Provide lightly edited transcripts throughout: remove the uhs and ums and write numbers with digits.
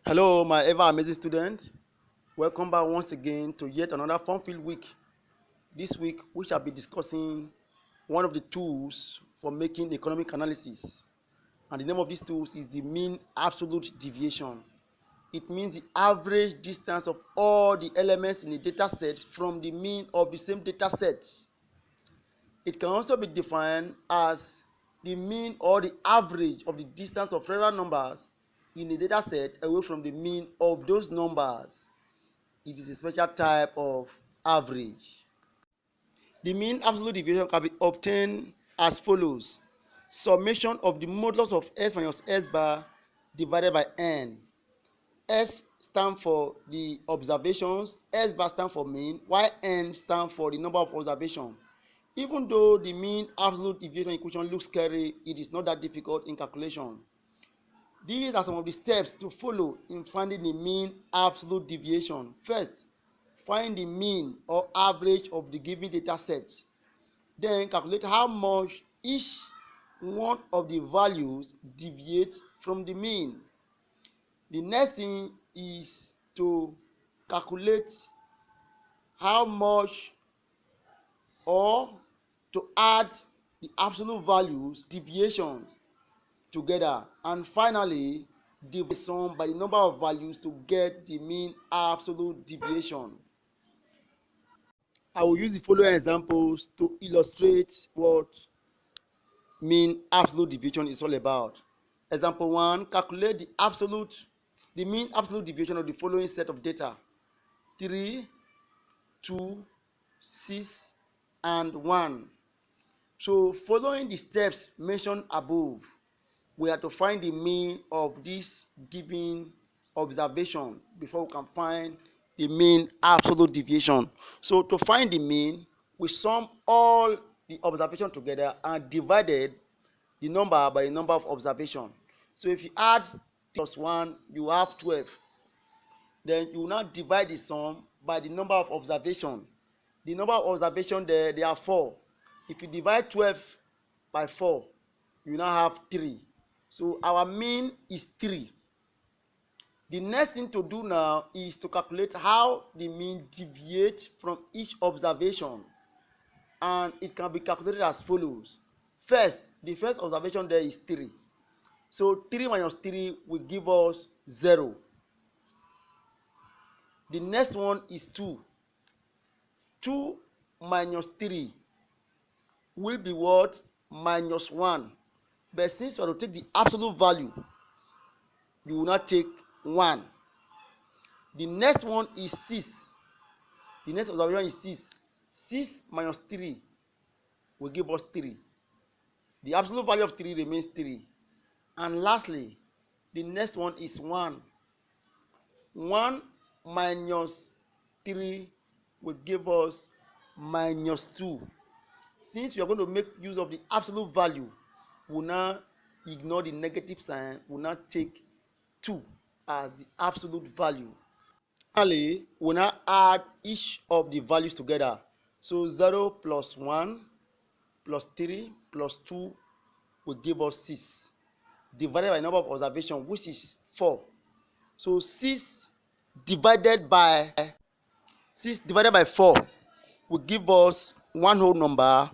Hello, my ever amazing student. Welcome back once again to yet another fun-filled week. This week, we shall be discussing one of the tools for making economic analysis. And the name of these tools is the mean absolute deviation. It means the average distance of all the elements in a data set from the mean of the same data set. It can also be defined as the mean or the average of the distance of several numbers in a data set away from the mean of those numbers. It is a special type of average. The mean absolute deviation can be obtained as follows: summation of the modulus of s minus s bar divided by n. S stands for the observations, s bar stands for mean, while n stands for the number of observations. Even though the mean absolute deviation equation looks scary, it is not that difficult in calculation. These are some of the steps to follow in finding the mean absolute deviation. First, find the mean or average of the given data set. Then calculate how much each one of the values deviates from the mean. The next thing is to calculate how much or to add the absolute values, deviations together, and finally divide the sum by the number of values to get the mean absolute deviation. I will use the following examples to illustrate what mean absolute deviation is all about. Example 1, calculate the mean absolute deviation of the following set of data: 3, 2, 6, and 1. So following the steps mentioned above, we have to find the mean of this given observation before we can find the mean absolute deviation. So to find the mean, we sum all the observation together and divided the number by the number of observation. So if you add plus 1, you have 12. Then you will now divide the sum by the number of observation. The number of observation there are 4. If you divide 12 by 4, you now have 3. So our mean is 3. The next thing to do now is to calculate how the mean deviates from each observation, and it can be calculated as follows. First, the first observation there is 3. So 3 minus 3 will give us 0. The next one is 2. 2 minus 3 will be what? Minus 1. But since we are to take the absolute value, you will not take 1. The next one is 6. The next observation is 6. 6 minus 3 will give us 3. The absolute value of 3 remains 3. And lastly, the next one is 1. 1 minus 3 will give us minus 2. Since we are going to make use of the absolute value, we will now ignore the negative sign. We will now take 2 as the absolute value. Finally, we will now add each of the values together. So 0 plus 1 plus 3 plus 2 will give us 6, divided by the number of observations, which is 4. So 6 divided by 4 will give us one whole number,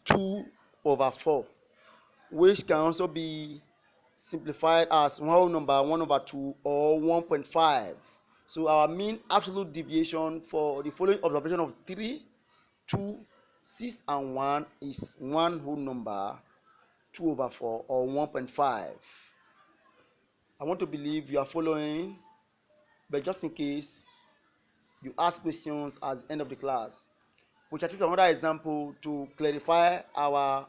2 over 4, which can also be simplified as one whole number, 1 over 2, or 1.5. So our mean absolute deviation for the following observation of 3, 2, 6, and 1 is one whole number, 2 over 4, or 1.5. I want to believe you are following, but just in case you ask questions at the end of the class, we shall take another example to clarify our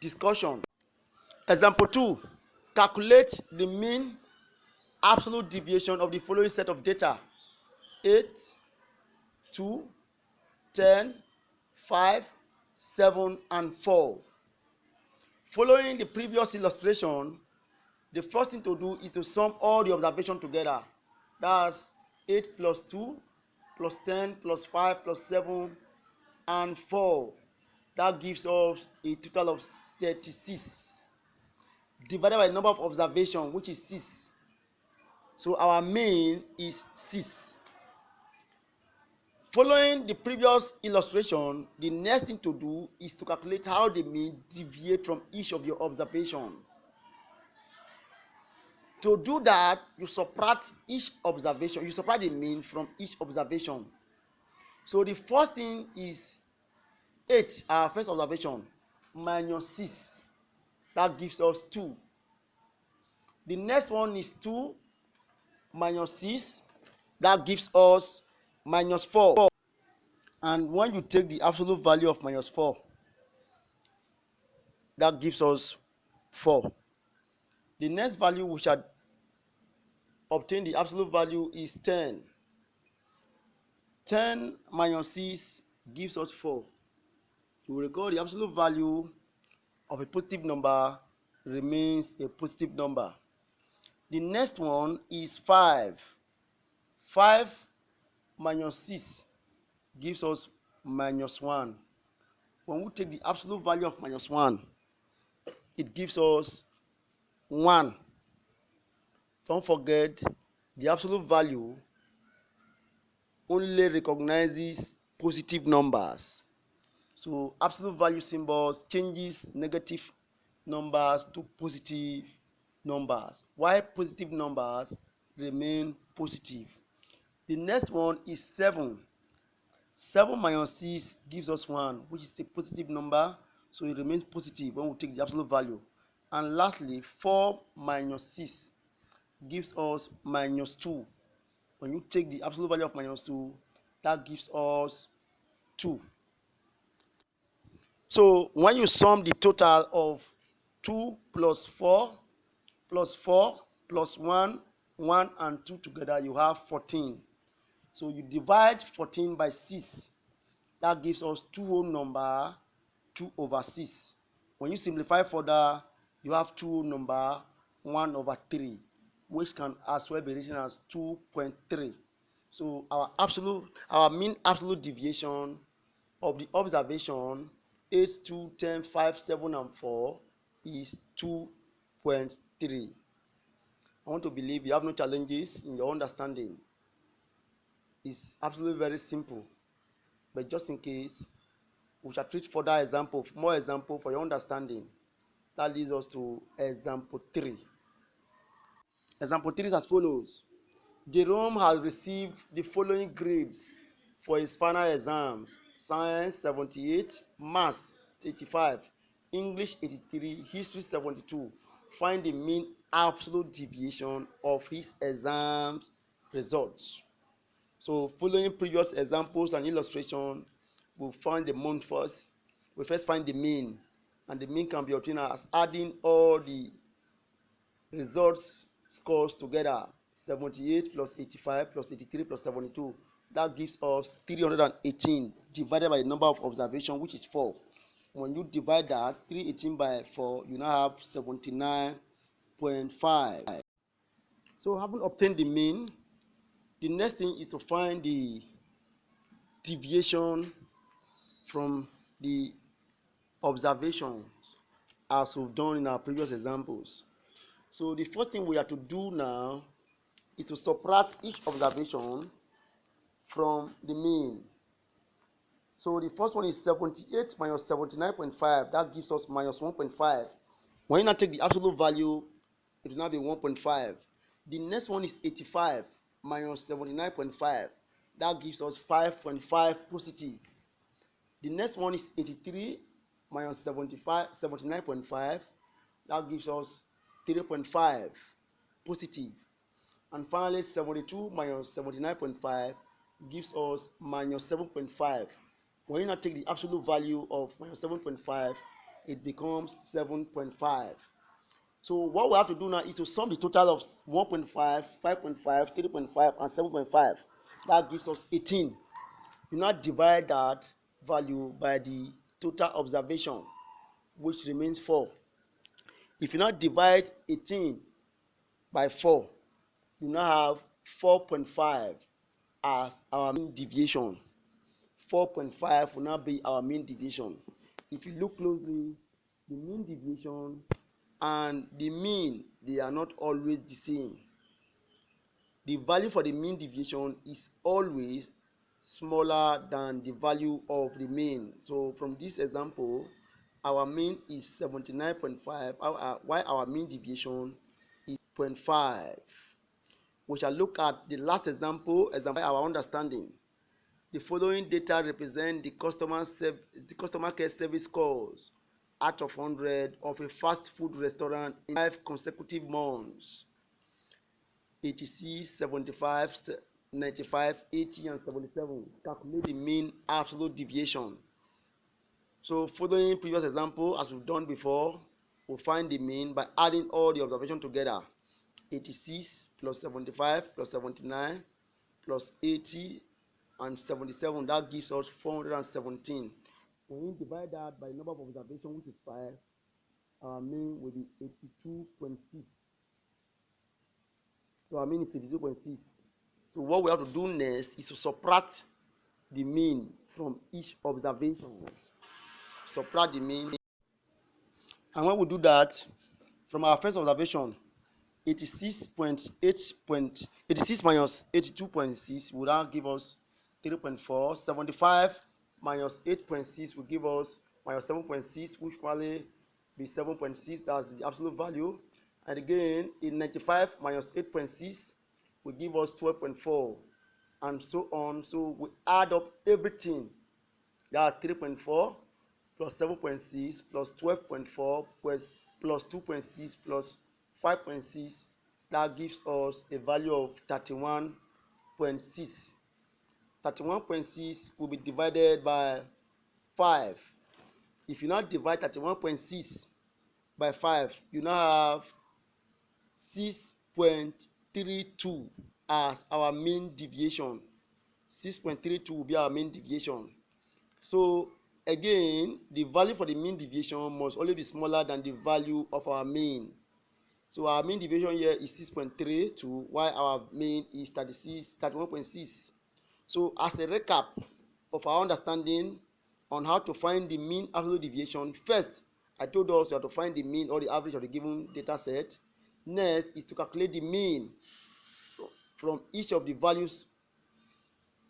discussion. Example 2, calculate the mean absolute deviation of the following set of data: 8, 2, 10, 5, 7, and 4. Following the previous illustration, the first thing to do is to sum all the observations together. That's 8 plus 2 plus 10 plus 5 plus 7 and 4. That gives us a total of 36, divided by the number of observations, which is 6. So our mean is 6. Following the previous illustration, the next thing to do is to calculate how the mean deviate from each of your observation. To do that, you subtract each observation, you subtract the mean from each observation. So the first thing is 8, our first observation, minus 6. That gives us 2. The next one is 2 minus 6. That gives us minus 4. And when you take the absolute value of minus 4, that gives us 4. The next value we shall obtain the absolute value is 10. 10 minus 6 gives us 4. You will recall the absolute value of a positive number remains a positive number. The next one is 5. 5 minus 6 gives us minus 1. When we take the absolute value of minus 1, it gives us 1. Don't forget, the absolute value only recognizes positive numbers. So absolute value symbols changes negative numbers to positive numbers, while positive numbers remain positive. The next one is 7. 7 minus 6 gives us 1, which is a positive number, so it remains positive when we take the absolute value. And lastly, 4 minus 6 gives us minus 2. When you take the absolute value of minus 2, that gives us 2. So when you sum the total of 2 plus 4 plus 4 plus 1, 1 and 2 together, you have 14. So you divide 14 by 6. That gives us 2 whole number, 2 over 6. When you simplify further, you have 2 whole number, 1 over 3, which can as well be written as 2.3. So our mean absolute deviation of the observation 8, 2, 10, 5, 7, and 4 is 2.3. I want to believe you have no challenges in your understanding. It's absolutely very simple. But just in case, we shall treat further example, more example for your understanding. That leads us to example 3. Example 3 is as follows. Jerome has received the following grades for his final exams: Science 78, Maths 85, English 83, History 72. Find the mean absolute deviation of his exams results. So following previous examples and illustration, we'll find the mean first. We first find the mean, and the mean can be obtained as adding all the results scores together: 78 plus 85 plus 83 plus 72. That gives us 318 divided by the number of observations, which is 4. When you divide that 318 by 4, you now have 79.5. So having obtained the mean, the next thing is to find the deviation from the observations as we've done in our previous examples. So the first thing we have to do now is to subtract each observation from the mean. So the first one is 78 minus 79.5. That gives us minus 1.5. When you now take the absolute value, it will now be 1.5. The next one is 85 minus 79.5. That gives us 5.5 positive. The next one is 83 minus 79.5. That gives us 3.5 positive. And finally, 72 minus 79.5 gives us minus 7.5. When you now take the absolute value of minus 7.5, it becomes 7.5. So what we have to do now is to sum the total of 1.5, 5.5, 3.5, and 7.5. That gives us 18. You now divide that value by the total observation, which remains 4. If you now divide 18 by 4, you now have 4.5 as our mean deviation. 4.5 will now be our mean deviation. If you look closely, the mean deviation and the mean, they are not always the same. the value for the mean deviation is always smaller than the value of the mean. So from this example, our mean is 79.5, while our mean deviation is 0.5. We shall look at the last example our understanding. The following data represent the customer care service scores out of 100 of a fast food restaurant in 5 consecutive months: 86, 75, 95, 80, and 77. Calculate the mean absolute deviation. So following previous example, as we've done before, we'll find the mean by adding all the observations together. 86 plus 75 plus 79 plus 80 and 77, that gives us 417. When we divide that by the number of observations, which is 5, our mean will be 82.6. So our mean is 82.6. So what we have to do next is to subtract the mean from each observation. Subtract the mean. And when we do that, from our first observation, 86 minus 82.6 will now give us 3.4. 75 minus 8.6 will give us minus 7.6, which will be 7.6. That's the absolute value. And again, in 95 minus 8.6 will give us 12.4, and so on. So we add up everything. That's 3.4 plus 7.6 plus 12.4 plus 2.6 plus 5.6. That gives us a value of 31.6. 31.6 will be divided by 5. If you now divide 31.6 by 5, you now have 6.32 as our mean deviation. 6.32 will be our mean deviation. So again, the value for the mean deviation must always be smaller than the value of our mean. So our mean deviation here is 6.32, while our mean is 31.6. So as a recap of our understanding on how to find the mean absolute deviation, first, I told us you have to find the mean or the average of the given data set. Next is to calculate the mean from each of the values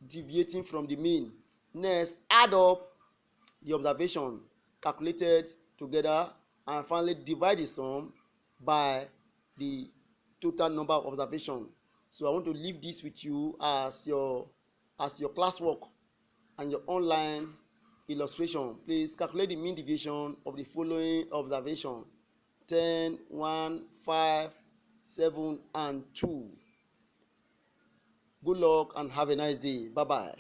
deviating from the mean. Next, add up the observation calculated together, and finally divide the sum by the total number of observations. So I want to leave this with you as your classwork and your online illustration. Please calculate the mean deviation of the following observation: 10, 1, 5, 7, and 2. Good luck and have a nice day. Bye bye.